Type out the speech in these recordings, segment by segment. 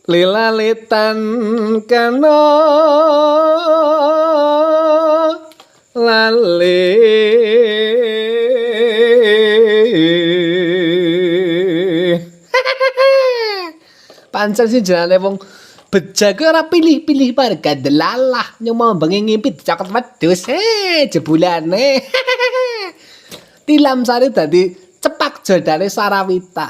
Lilalitan kena lali pancen sih jenenge wong bejak ora pilih-pilih marga delalah nyuma bengi ngimpi dicakot wedhus jebulane tilam sari dadi cepak jodane Sarawita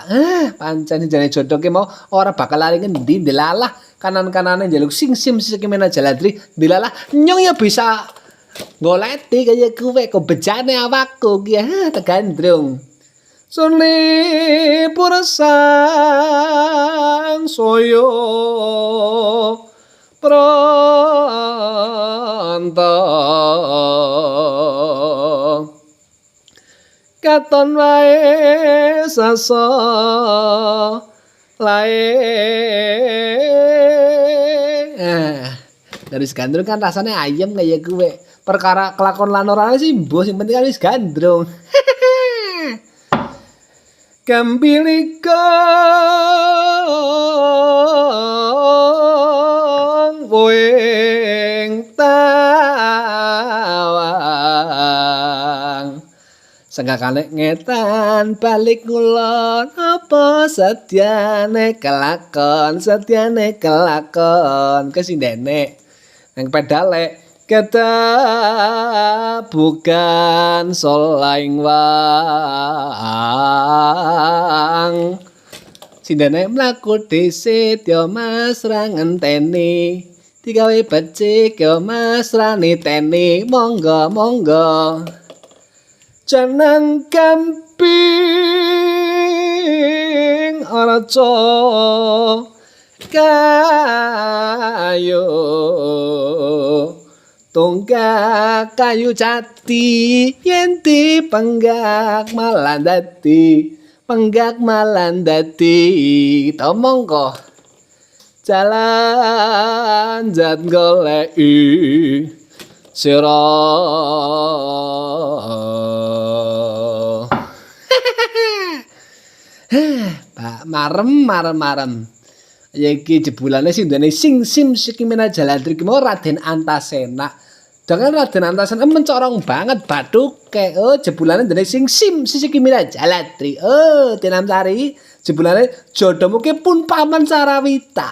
pancen jenenge jodoh ki mau ora bakal lari ngendi delalah kanan-kanane njaluk sing-sim sing mena jaladri delalah nyong ya bisa goleti kaya kowe kok bejane awakku ki tegandrung Suni purasang soyo pronto katon wae sasa lae dari gandrung kan rasanya ayam kayak gue perkara kelakon lanorane sih mbok sing penting kan wis gandrung Kambilikong puing tawang Senggakane ngetan balik ngulon apa setyane kelakon kesindene nang pedale kata bukan solaing wang sindene mlaku dhisit yo Mas ra ngenteni digawe becik yo Mas ra niteni monggo jeneng kamping araca kayu Tunggak kayu jati yen dipenggak malandati tomong kok jalan jan goleki sira Pak marem ya iki jebulane sindene sing-sim sikimena jaladri ki mau Raden Antasena dengan Raden Antasena mencorong banget bathuke jebulane dene sing-sim sikimena jaladri Tinam Sari jebulane jodohmu ki pun paman Sarawita